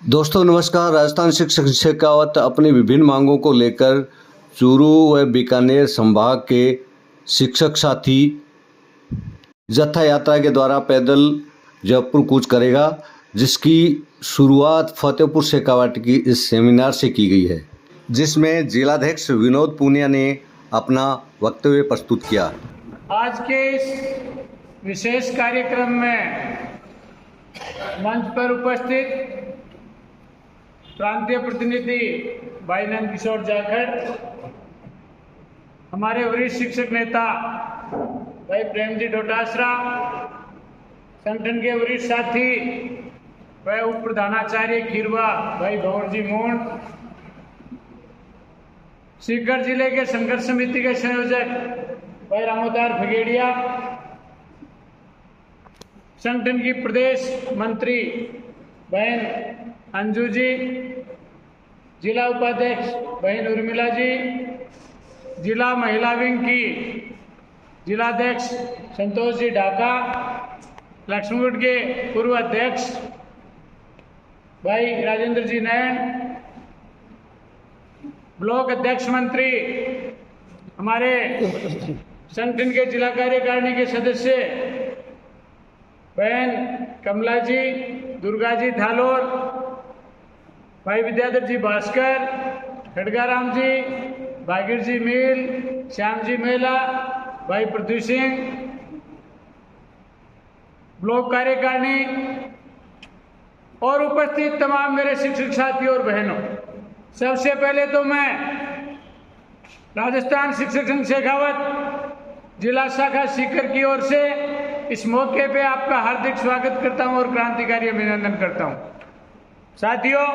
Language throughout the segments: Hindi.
दोस्तों नमस्कार। राजस्थान शिक्षक शेखावत अपनी विभिन्न मांगों को लेकर चूरू व बीकानेर संभाग के शिक्षक साथी जत्था यात्रा के द्वारा पैदल जयपुर कूच करेगा, जिसकी शुरुआत फतेहपुर शेखावत की इस सेमिनार से की गई है, जिसमें जिलाध्यक्ष विनोद पूनिया ने अपना वक्तव्य प्रस्तुत किया। आज के इस विशेष कार्यक्रम में मंच पर उपस्थित प्रांतीय प्रतिनिधि भाई नंद किशोर जाखड़, हमारे वरिष्ठ शिक्षक नेता भाई प्रेमजी डोटासरा, संगठन के वरिष्ठ साथी व उप प्रधानाचार्य खीरवा भाई भंवरजी मोंड, सीकर जिले के संघर्ष समिति के संयोजक भाई रामोदार फगेड़िया, संगठन की प्रदेश मंत्री बहन अंजू जी, जिला उपाध्यक्ष बहन उर्मिला जी, जिला महिला विंग की जिलाध्यक्ष संतोष जी ढाका, लक्ष्मणगढ़ के पूर्व अध्यक्ष भाई राजेंद्र जी नैन, ब्लॉक अध्यक्ष मंत्री हमारे संगठन के जिला कार्यकारिणी के सदस्य बहन कमला जी, दुर्गा जी थालोर, भाई विद्याधर जी भास्कर, खड़गाराम जी, भागीर जी मील, श्याम जी मेला, भाई पृथ्वी सिंह, ब्लॉक कार्यकारिणी और उपस्थित तमाम मेरे शिक्षक साथी और बहनों, सबसे पहले तो मैं राजस्थान शिक्षक संघ शेखावत जिला शाखा सीकर की ओर से इस मौके पे आपका हार्दिक स्वागत करता हूं और क्रांतिकारी अभिनंदन करता हूं। साथियों,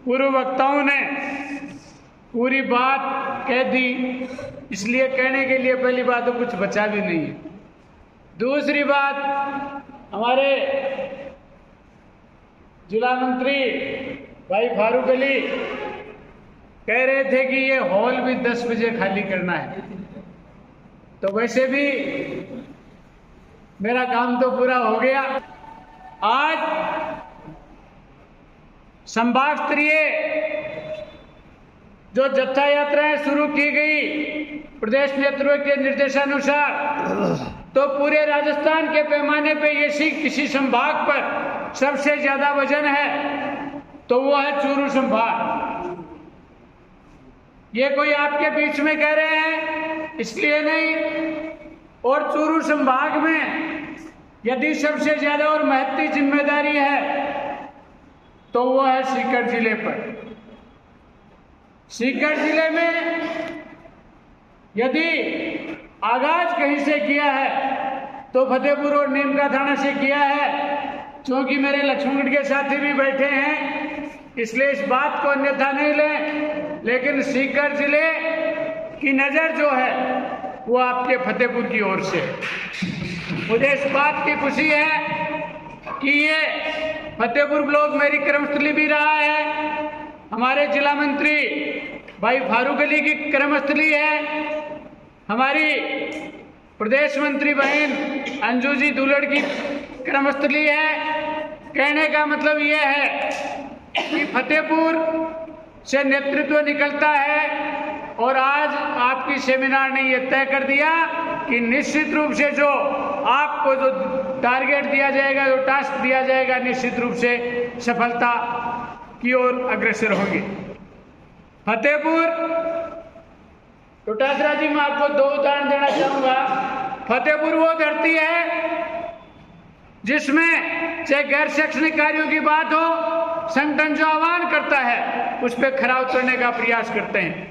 पूर्व वक्ताओं ने पूरी बात कह दी, इसलिए कहने के लिए पहली बात तो कुछ बचा भी नहीं है। दूसरी बात, हमारे जिला मंत्री भाई फारूक अली कह रहे थे कि ये हॉल भी 10 बजे खाली करना है, तो वैसे भी मेरा काम तो पूरा हो गया। आज संभाग स्तरीय जो जत्था यात्राएं शुरू की गई प्रदेश नेतृत्व के निर्देशानुसार, तो पूरे राजस्थान के पैमाने पे ये किसी संभाग पर सबसे ज्यादा वजन है तो वो है चूरू संभाग। ये कोई आपके बीच में कह रहे हैं इसलिए नहीं, और चूरू संभाग में यदि सबसे ज्यादा और महत्वपूर्ण जिम्मेदारी है तो वो है सीकर जिले पर। सीकर जिले में यदि आगाज कहीं से किया है तो फतेहपुर और नीमका थाना से किया है। क्योंकि मेरे लक्ष्मणगढ़ के साथी भी बैठे हैं, इसलिए इस बात को अन्यथा नहीं लें, लेकिन सीकर जिले की नजर जो है वो आपके फतेहपुर की ओर से। मुझे इस बात की खुशी है कि ये फतेहपुर ब्लॉक मेरी कर्मस्थली भी रहा है, हमारे जिला मंत्री भाई फारूक अली की कर्मस्थली है, हमारी प्रदेश मंत्री बहन अंजू जी दुलड़ की कर्मस्थली है। कहने का मतलब ये है कि फतेहपुर से नेतृत्व निकलता है, और आज आपकी सेमिनार ने यह तय कर दिया कि निश्चित रूप से जो आपको जो टारगेट दिया जाएगा, जो टास्क दिया जाएगा, निश्चित रूप से सफलता की ओर अग्रसर होगी। फतेहपुर, डोटासरा जी, मैं आपको 2 उदाहरण देना चाहूंगा। फतेहपुर वो धरती है जिसमें चाहे गैर शैक्षणिक कार्यों की बात हो, संगठन जो आह्वान करता है उस पर खरा उतरने का प्रयास करते हैं।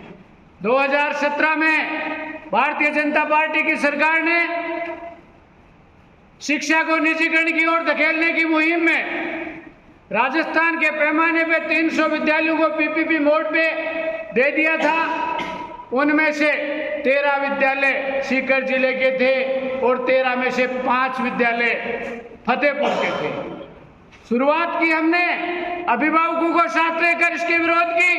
2017 में भारतीय जनता पार्टी की सरकार ने शिक्षा को निजीकरण की ओर धकेलने की मुहिम में राजस्थान के पैमाने पे 300 विद्यालयों को पीपीपी मोड पे दे दिया था। उनमें से 13 विद्यालय सीकर जिले के थे और 13 में से 5 विद्यालय फतेहपुर के थे। शुरुआत की हमने अभिभावकों को साथ लेकर इसके विरोध की।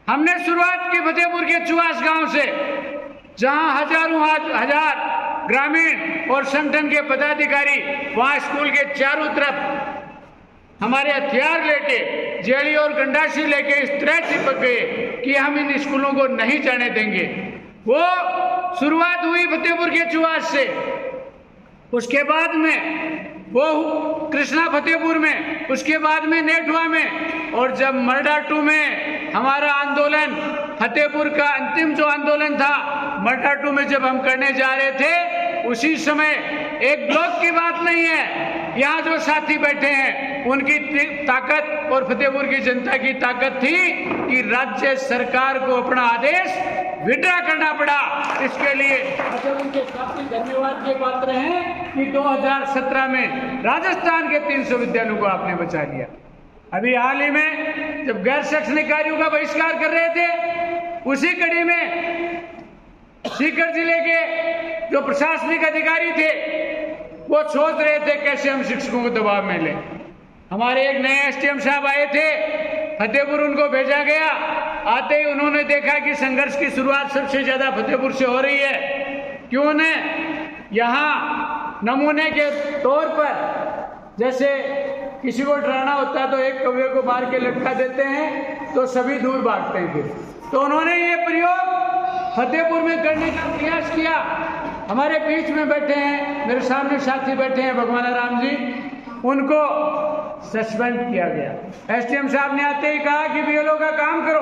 हमने शुरुआत की फतेहपुर के चुआस गांव से, जहां हजारों हजार ग्रामीण और संगठन के पदाधिकारी वहां स्कूल के चारों तरफ हमारे हथियार लेके, जेड़ी और गंडासी लेके इस तरह चिपक गए कि हम इन स्कूलों को नहीं जाने देंगे। वो शुरुआत हुई फतेहपुर के चुआस से, उसके बाद में वो कृष्णा फतेहपुर में, उसके बाद में नेठवा में, और जब मरडा 2 में हमारा आंदोलन, फतेहपुर का अंतिम जो आंदोलन था मरडा 2 में जब हम करने जा रहे थे, उसी समय एक ब्लॉक की बात नहीं है, यहाँ जो साथी बैठे हैं उनकी ताकत और फतेहपुर की जनता की ताकत थी कि राज्य सरकार को अपना आदेश विड्रा करना पड़ा। इसके लिए उनके काफी धन्यवाद के पात्र हैं कि 2017 में राजस्थान के 300 विद्यालयों को आपने बचा लिया। अभी हाल ही में जब गैर शैक्षणिक कार्यों का बहिष्कार कर रहे थे, उसी कड़ी में सीकर जिले के जो प्रशासनिक अधिकारी थे वो सोच रहे थे कैसे हम शिक्षकों को दबाव में लें। हमारे एक नए एसडीएम साहब आए थे, फतेहपुर उनको भेजा गया। आते ही उन्होंने देखा कि संघर्ष की शुरुआत सबसे ज्यादा फतेहपुर से हो रही है, क्यों ने यहाँ नमूने के तौर पर जैसे किसी को डराना होता तो एक कौवे को मार के लटका देते हैं तो सभी दूर भागते हैं। तो उन्होंने ये प्रयोग फतेहपुर में करने का प्रयास किया। हमारे बीच में बैठे हैं, मेरे सामने साथी बैठे हैं भगवान राम जी, उनको सस्पेंड किया गया। एसडीएम साहब ने आते ही कहा कि बीएलओ का काम करो,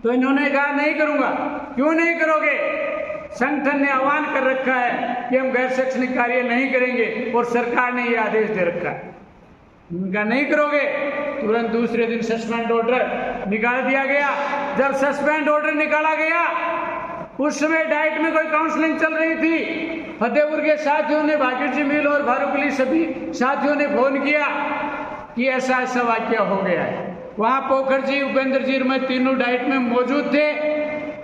तो इन्होंने कहा नहीं करूंगा। क्यों नहीं करोगे? संगठन ने आह्वान कर रखा है कि हम गैर शैक्षणिक कार्य नहीं करेंगे और सरकार ने यह आदेश दे रखा है। उनका नहीं करोगे, तुरंत दूसरे दिन सस्पेंड ऑर्डर निकाल दिया गया। जब सस्पेंड ऑर्डर निकाला गया, उस समय डाइट में कोई काउंसलिंग चल रही थी। फतेहपुर के साथियों ने, भागीर जी मिल और फारूकली सभी साथियों ने फोन किया कि ऐसा ऐसा वाक्य हो गया है। वहां पोखर जी, उपेंद्र जी, मैं तीनों डाइट में मौजूद थे।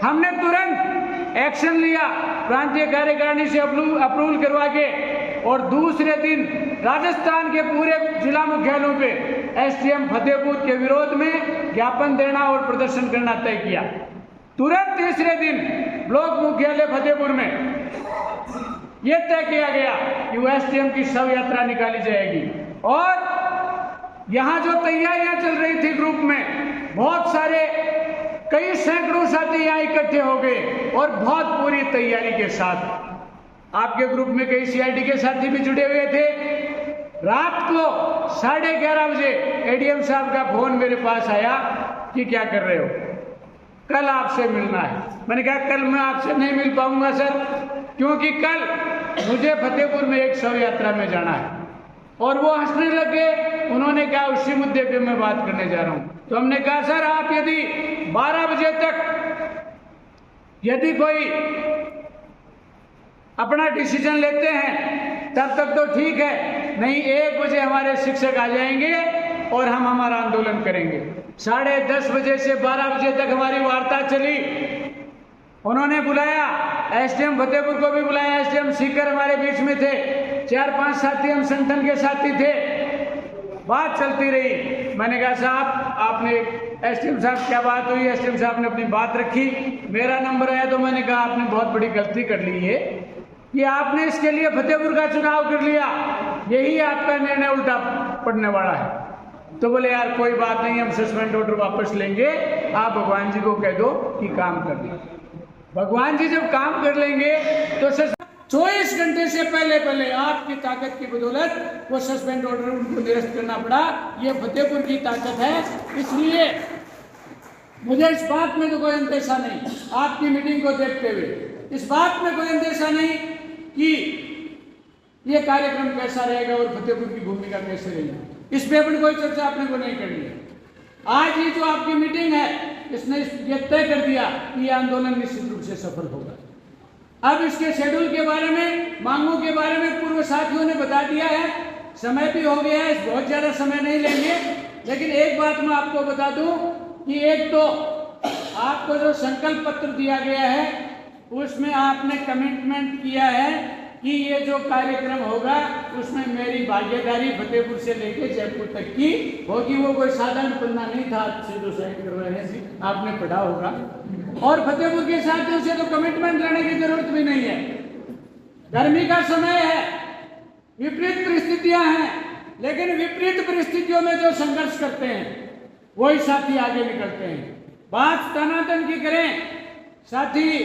हमने तुरंत एक्शन लिया, प्रांतीय कार्यकारिणी से अप्रूवल करवा के, और दूसरे दिन राजस्थान के पूरे जिला मुख्यालयों पे एसडीएम फतेहपुर के विरोध में ज्ञापन देना और प्रदर्शन करना तय किया। तुरंत तीसरे दिन ब्लॉक मुख्यालय फतेहपुर में यह तय किया गया कि एसडीएम की शव यात्रा निकाली जाएगी। और यहाँ जो तैयारियां चल रही थी ग्रुप में, बहुत सारे कई सैकड़ों साथी यहाँ इकट्ठे हो गए और बहुत पूरी तैयारी के साथ। आपके ग्रुप में कई सीआईडी के साथी भी जुड़े हुए थे। रात को 11:30 बजे एडीएम साहब का फोन मेरे पास आया कि क्या कर रहे हो, कल आपसे मिलना है। मैंने कहा कल मैं आपसे नहीं मिल पाऊंगा सर, क्योंकि कल मुझे फतेहपुर में एक शव यात्रा में जाना है। और वो हंसने लगे। उन्होंने कहा उसी मुद्दे पे मैं बात करने जा रहा हूं। तो हमने कहा सर आप यदि 12 बजे तक यदि कोई अपना डिसीजन लेते हैं तब तक तो ठीक है, नहीं 1 बजे हमारे शिक्षक आ जाएंगे और हम हमारा आंदोलन करेंगे। 10:30 बजे से 12 बजे तक हमारी वार्ता चली। उन्होंने बुलाया, एसडीएम फतेहपुर को भी बुलाया, एसडीएम सीकर हमारे बीच में थे, 4-5 साथी हम संगठन के साथी थे। बात चलती रही। मैंने कहा साहब आपने, एसडीएम साहब क्या बात हुई? एसडीएम साहब ने अपनी बात रखी। मेरा नंबर आया तो मैंने कहा आपने बहुत बड़ी गलती कर ली है कि आपने इसके लिए फतेहपुर का चुनाव कर लिया, यही आपका निर्णय उल्टा पड़ने वाला है। तो बोले यार कोई बात नहीं, हम सस्पेंड ऑर्डर वापस लेंगे, आप भगवान जी को कह दो कि काम कर लें। भगवान जी जब काम कर लेंगे तो 24 घंटे से पहले आपकी ताकत की बदौलत वो सस्पेंड ऑर्डर उनको निरस्त करना पड़ा। ये फतेहपुर की ताकत है। इसलिए मुझे इस बात में तो कोई अंदेशा नहीं, आपकी मीटिंग को देखते हुए इस बात में कोई अंदेशा नहीं कि ये कार्यक्रम कैसा रहेगा और फतेहपुर की भूमिका कैसे रहेगी। इस पे अपनी कोई चर्चा अपने को नहीं करनी है। आज ये जो आपकी मीटिंग है, इसने ये तय कर दिया कि यह आंदोलन निश्चित रूप से सफल होगा। अब इसके शेड्यूल के बारे में, मांगों के बारे में पूर्व साथियों ने बता दिया है। समय भी हो गया है, बहुत ज्यादा समय नहीं लेंगे। लेकिन एक बात मैं आपको बता दूं कि एक तो आपको जो संकल्प पत्र दिया गया है उसमें आपने कमिटमेंट किया है कि ये जो कार्यक्रम होगा उसमें मेरी भागीदारी फतेहपुर से लेकर जयपुर तक की होगी। वो कोई साधारण पन्ना नहीं था, अच्छे जो साइन कर रहे हैं आपने पढ़ा होगा। और फतेहपुर के साथियों से तो कमिटमेंट लेने की जरूरत भी नहीं है। गर्मी का समय है, विपरीत परिस्थितियां हैं, लेकिन विपरीत परिस्थितियों में जो संघर्ष करते हैं वही साथी आगे निकलते हैं। बात तनातन की करें, साथी